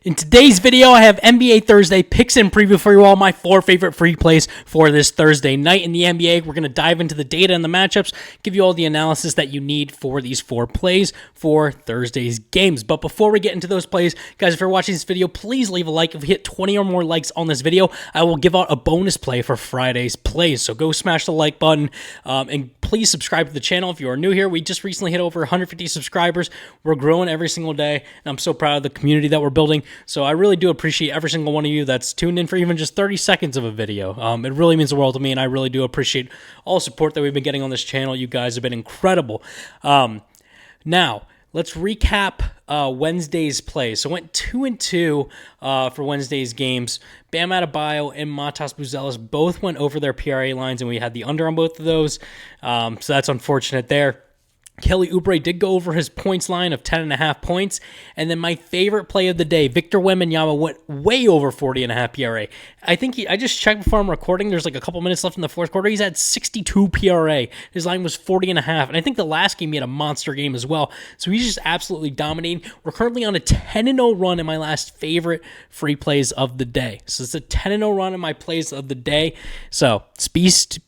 In today's video, I have NBA Thursday picks and preview for you all, my 4 favorite free plays for this Thursday night in the NBA. We're going to dive into the data and the matchups, give you all the analysis that you need for these 4 plays for Thursday's games. But before we get into those plays, guys, if you're watching this video, please leave a like. If we hit 20 or more likes on this video, I will give out a bonus play for Friday's plays. So go smash the like button and please subscribe to the channel if you are new here. We just recently hit over 150 subscribers. We're growing every single day, and I'm so proud of the community that we're building. So I really do appreciate every single one of you that's tuned in for even just 30 seconds of a video. It really means the world to me, and I really do appreciate all the support that we've been getting on this channel. You guys have been incredible. Now, let's recap Wednesday's plays. So went 2-2 for Wednesday's games. Bam Adebayo and Matas Buzelis both went over their PRA lines, and we had the under on both of those. So that's unfortunate there. Kelly Oubre did go over his points line of 10.5 points. And then my favorite play of the day, Victor Wembanyama went way over 40.5 PRA. I just checked before I'm recording. There's like a couple minutes left in the fourth quarter. He's had 62 PRA. His line was 40.5. And I think the last game he had a monster game as well. So he's just absolutely dominating. We're currently on a 10-0 run in my last favorite free plays of the day. So it's a 10-0 run in my plays of the day. So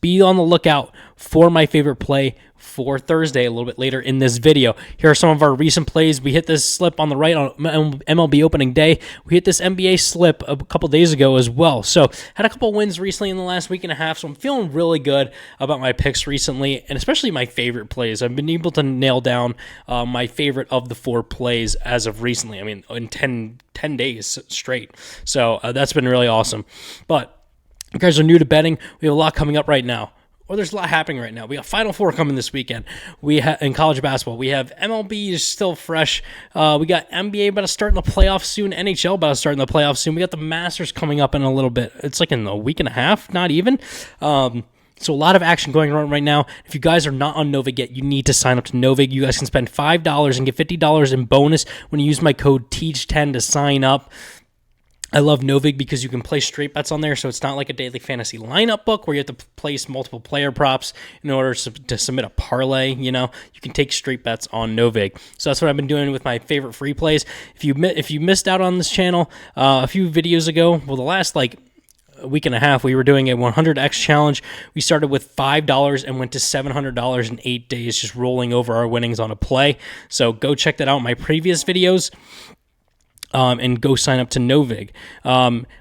be on the lookout for my favorite play for Thursday a little bit later in this video. Here are some of our recent plays. We hit this slip on the right on MLB opening day. We hit this NBA slip a couple days ago as well. So had a couple wins recently in the last week and a half, so I'm feeling really good about my picks recently, and especially my favorite plays. I've been able to nail down my favorite of the 4 plays as of recently. I mean, in 10 days straight. So that's been really awesome. But if you guys are new to betting, we have a lot coming up right now. Well, there's a lot happening right now. We got Final Four coming this weekend. We have in college basketball. We have MLB is still fresh. We got NBA about to start in the playoffs soon. NHL about to start in the playoffs soon. We got the Masters coming up in a little bit. It's like in a week and a half, not even. So a lot of action going on right now. If you guys are not on Novig yet, you need to sign up to Novig. You guys can spend $5 and get $50 in bonus when you use my code TEACH10 to sign up. I love Novig because you can place straight bets on there, so it's not like a daily fantasy lineup book where you have to place multiple player props in order to submit a parlay. You can take straight bets on Novig. So that's what I've been doing with my favorite free plays. If you missed out on this channel a few videos ago, well, the last a week and a half, we were doing a 100x challenge. We started with $5 and went to $700 in 8 days, just rolling over our winnings on a play. So go check that out in my previous videos. And go sign up to Novig.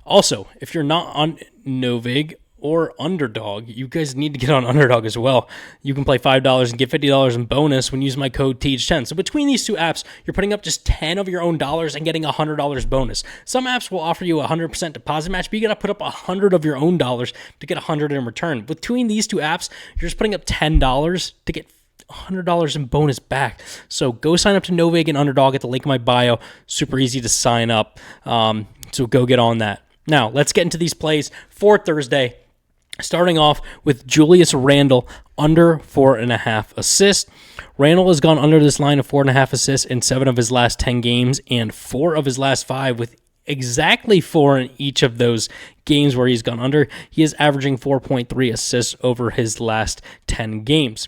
Also, if you're not on Novig or Underdog, you guys need to get on Underdog as well. You can play $5 and get $50 in bonus when you use my code TEACH10. So between these two apps, you're putting up just 10 of your own dollars and getting $100 bonus. Some apps will offer you a 100% deposit match, but you got to put up 100 of your own dollars to get 100 in return. Between these two apps, you're just putting up $10 to get $100 in bonus back. So go sign up to Novig and Underdog at the link in my bio. Super easy to sign up. So go get on that. Now, let's get into these plays for Thursday. Starting off with Julius Randle under 4.5 assists. Randle has gone under this line of 4.5 assists in 7 of his last 10 games and 4 of his last 5, with exactly 4 in each of those games where he's gone under. He is averaging 4.3 assists over his last 10 games.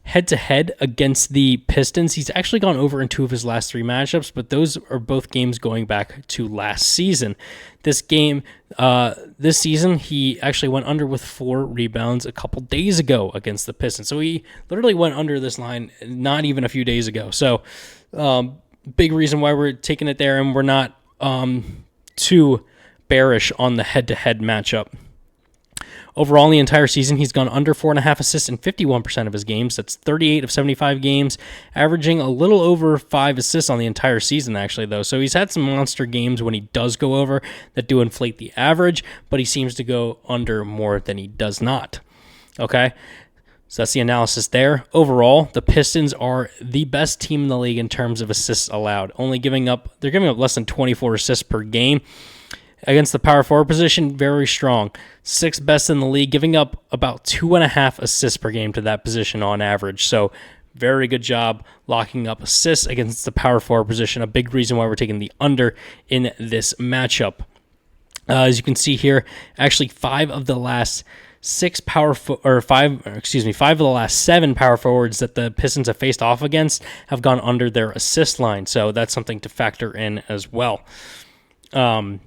Head-to-head against the Pistons, he's actually gone over in 2 of his last 3 matchups, but those are both games going back to last season. This season, he actually went under with 4 rebounds a couple days ago against the Pistons. So he literally went under this line not even a few days ago. So big reason why we're taking it there, and we're not too bearish on the head-to-head matchup. Overall, in the entire season, he's gone under 4.5 assists in 51% of his games. That's 38 of 75 games, averaging a little over 5 assists on the entire season, actually, though. So he's had some monster games when he does go over that do inflate the average, but he seems to go under more than he does not. Okay? So that's the analysis there. Overall, the Pistons are the best team in the league in terms of assists allowed. They're giving up less than 24 assists per game. Against the power forward position, very strong. 6th best in the league, giving up about 2.5 assists per game to that position on average. So very good job locking up assists against the power forward position. A big reason why we're taking the under in this matchup. As you can see here, actually 5 of the last five of the last 7 power forwards that the Pistons have faced off against have gone under their assist line. So that's something to factor in as well. Another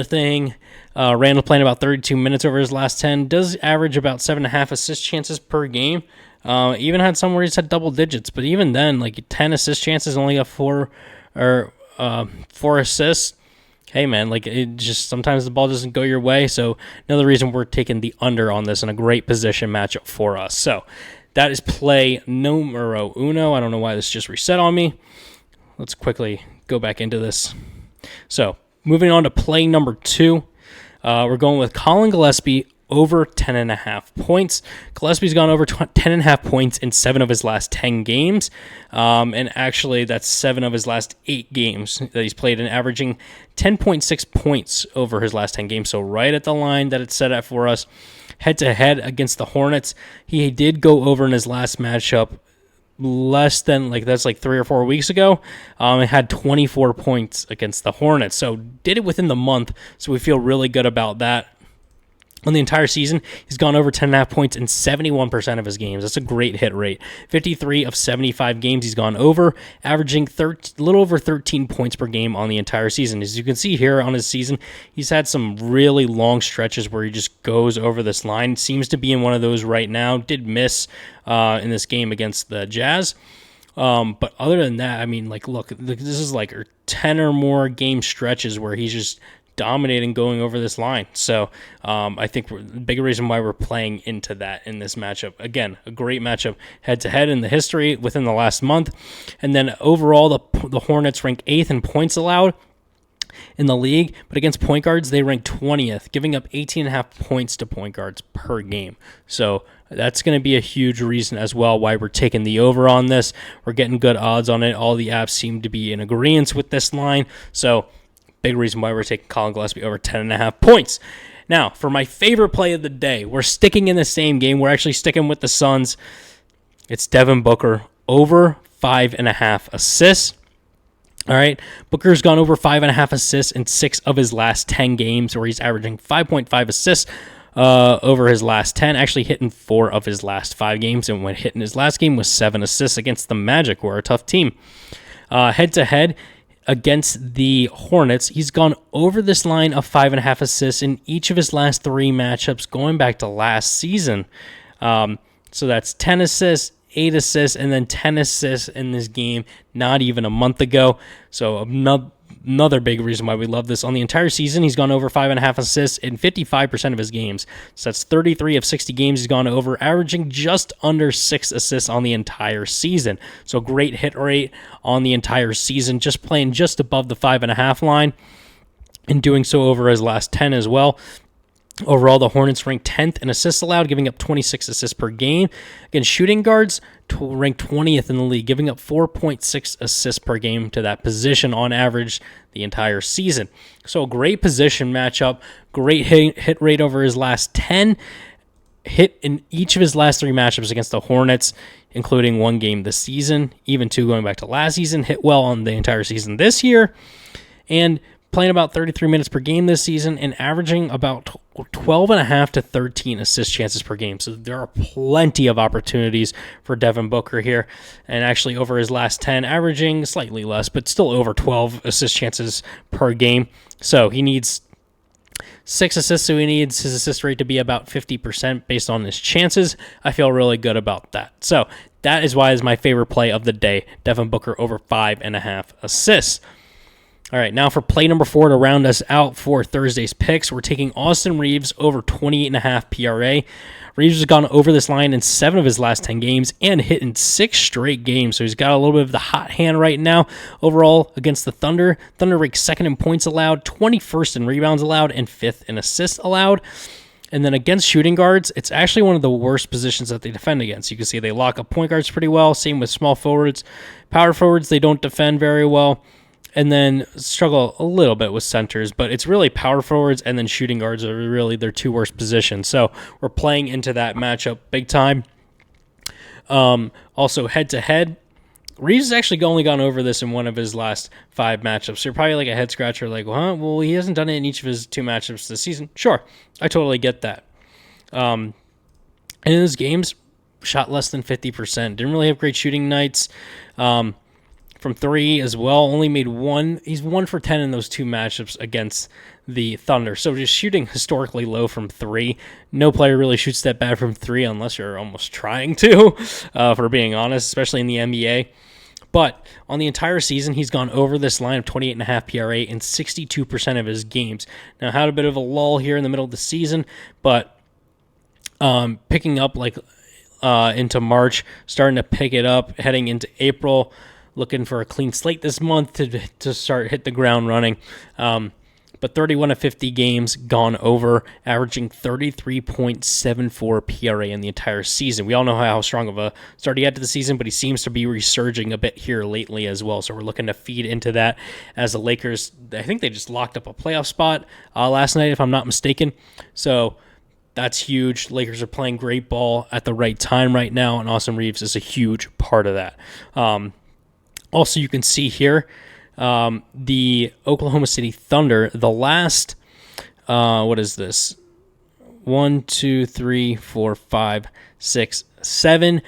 thing, Randall playing about 32 minutes over his last 10, does average about 7.5 assist chances per game. Even had some where he's had double digits, but even then, like 10 assist chances, only got 4 assists. Hey man, like it just sometimes the ball doesn't go your way. So another reason we're taking the under on this, and a great position matchup for us. So that is play numero uno. I don't know why this just reset on me. Let's quickly go back into this. So moving on to play number 2, we're going with Colin Gillespie over 10.5 points. Gillespie's gone over 10.5 points in 7 of his last 10 games. And actually, that's 7 of his last 8 games that he's played, and averaging 10.6 points over his last 10 games. So right at the line that it's set at for us. Head-to-head against the Hornets, he did go over in his last matchup less than, that's 3 or 4 weeks ago. It had 24 points against the Hornets. So did it within the month. So we feel really good about that. On the entire season, he's gone over 10.5 points in 71% of his games. That's a great hit rate. 53 of 75 games he's gone over, averaging a little over 13 points per game on the entire season. As you can see here on his season, he's had some really long stretches where he just goes over this line. Seems to be in one of those right now. Did miss in this game against the Jazz. But other than that, I mean, look, this is 10 or more game stretches where he's just dominating going over this line. So I think the big reason why we're playing into that in this matchup. Again, a great matchup head-to-head in the history within the last month. And then overall, the Hornets rank 8th in points allowed in the league, but against point guards, they rank 20th, giving up 18.5 points to point guards per game. So that's going to be a huge reason as well why we're taking the over on this. We're getting good odds on it. All the apps seem to be in agreement with this line. So big reason why we're taking Colin Gillespie over 10.5 points. Now, for my favorite play of the day, we're sticking in the same game. We're actually sticking with the Suns. It's Devin Booker over 5.5 assists. All right, Booker's gone over 5.5 assists in 6 of his last 10 games, where he's averaging 5.5 assists over his last 10, actually hitting 4 of his last 5 games, and when hitting his last game was 7 assists against the Magic, who are a tough team. Head-to-head, against the Hornets, he's gone over this line of 5.5 assists in each of his last 3 matchups going back to last season. So that's 10 assists, 8 assists, and then 10 assists in this game not even a month ago. So another big reason why we love this. On the entire season, he's gone over 5.5 assists in 55% of his games. So that's 33 of 60 games he's gone over, averaging just under 6 assists on the entire season. So great hit rate on the entire season, just playing just above the 5.5 line and doing so over his last 10 as well. Overall, the Hornets ranked 10th in assists allowed, giving up 26 assists per game. Against shooting guards, ranked 20th in the league, giving up 4.6 assists per game to that position on average the entire season. So a great position matchup, great hit rate over his last 10, hit in each of his last 3 matchups against the Hornets, including 1 game this season, even 2 going back to last season, hit well on the entire season this year, and playing about 33 minutes per game this season and averaging about 12.5 to 13 assist chances per game. So there are plenty of opportunities for Devin Booker here. And actually over his last 10, averaging slightly less, but still over 12 assist chances per game. So he needs 6 assists, so he needs his assist rate to be about 50% based on his chances. I feel really good about that. So that is why it's my favorite play of the day, Devin Booker over 5.5 assists. All right, now for play number 4 to round us out for Thursday's picks, we're taking Austin Reeves over 28.5 PRA. Reeves has gone over this line in 7 of his last 10 games and hit in 6 straight games, so he's got a little bit of the hot hand right now. Overall, against the Thunder ranks 2nd in points allowed, 21st in rebounds allowed, and 5th in assists allowed. And then against shooting guards, it's actually one of the worst positions that they defend against. You can see they lock up point guards pretty well, same with small forwards. Power forwards, they don't defend very well. And then struggle a little bit with centers, but it's really power forwards and then shooting guards are really their 2 worst positions. So we're playing into that matchup big time. Also head-to-head, Reeves has actually only gone over this in 1 of his last 5 matchups. So you're probably a head scratcher well, he hasn't done it in each of his 2 matchups this season. Sure, I totally get that. And in those games, shot less than 50%. Didn't really have great shooting nights. From three as well, only made one. He's 1 for 10 in those two matchups against the Thunder. So just shooting historically low from three. No player really shoots that bad from three unless you're almost trying to, for being honest, especially in the NBA. But on the entire season, he's gone over this line of 28.5 PRA in 62% of his games. Now, had a bit of a lull here in the middle of the season, but picking up into March, starting to pick it up, heading into April, looking for a clean slate this month to start hit the ground running. But 31 of 50 games gone over, averaging 33.74 PRA in the entire season. We all know how strong of a start he had to the season, but he seems to be resurging a bit here lately as well. So we're looking to feed into that as the Lakers, I think they just locked up a playoff spot last night, if I'm not mistaken. So that's huge. Lakers are playing great ball at the right time right now, and Austin Reeves is a huge part of that. Also, you can see here, the Oklahoma City Thunder, the last, what is this? 1, 2, 3, 4, 5, 6, 7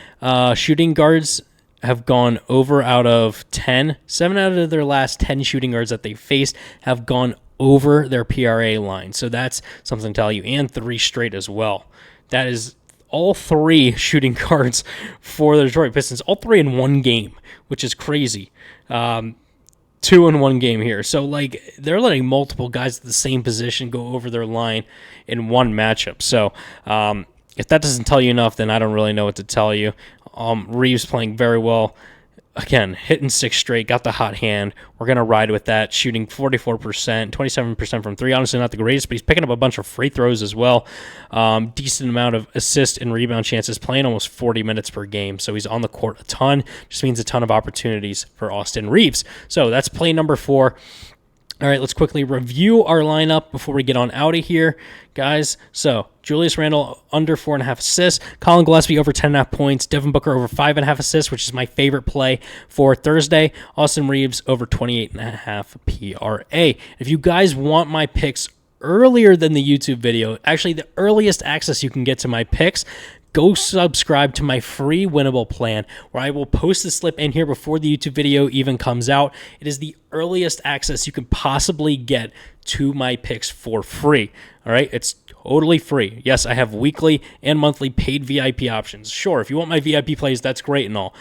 shooting guards have gone over out of 10. 7 out of their last 10 shooting guards that they faced have gone over their PRA line. So that's something to tell you. And 3 straight as well. That is all 3 shooting guards for the Detroit Pistons. All 3 in one game, which is crazy. 2 in one game here. So, they're letting multiple guys at the same position go over their line in one matchup. So, if that doesn't tell you enough, then I don't really know what to tell you. Reeves playing very well. Again, hitting 6 straight, got the hot hand. We're going to ride with that, shooting 44%, 27% from 3. Honestly, not the greatest, but he's picking up a bunch of free throws as well. Decent amount of assist and rebound chances, playing almost 40 minutes per game. So he's on the court a ton. Just means a ton of opportunities for Austin Reeves. So that's play number 4. All right, let's quickly review our lineup before we get on out of here, guys. So, Julius Randle under 4.5 assists, Colin Gillespie over 10.5 points, Devin Booker over 5.5 assists, which is my favorite play for Thursday, Austin Reeves over 28.5 PRA. If you guys want my picks earlier than the YouTube video, actually the earliest access you can get to my picks, go subscribe to my free winnable plan where I will post the slip in here before the YouTube video even comes out. It is the earliest access you can possibly get to my picks for free. All right, it's totally free. Yes, I have weekly and monthly paid VIP options. Sure, if you want my VIP plays, that's great and all.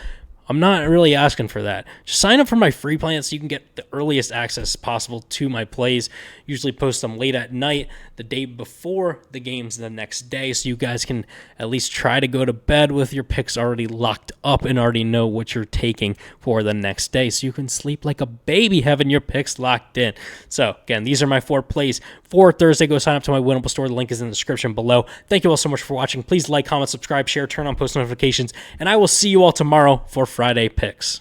I'm not really asking for that. Just sign up for my free plan so you can get the earliest access possible to my plays. Usually post them late at night, the day before the games the next day, so you guys can at least try to go to bed with your picks already locked up and already know what you're taking for the next day, so you can sleep like a baby having your picks locked in. So, again, these are my 4 plays for Thursday. Go sign up to my winnable store. The link is in the description below. Thank you all so much for watching. Please like, comment, subscribe, share, turn on post notifications, and I will see you all tomorrow for Friday picks.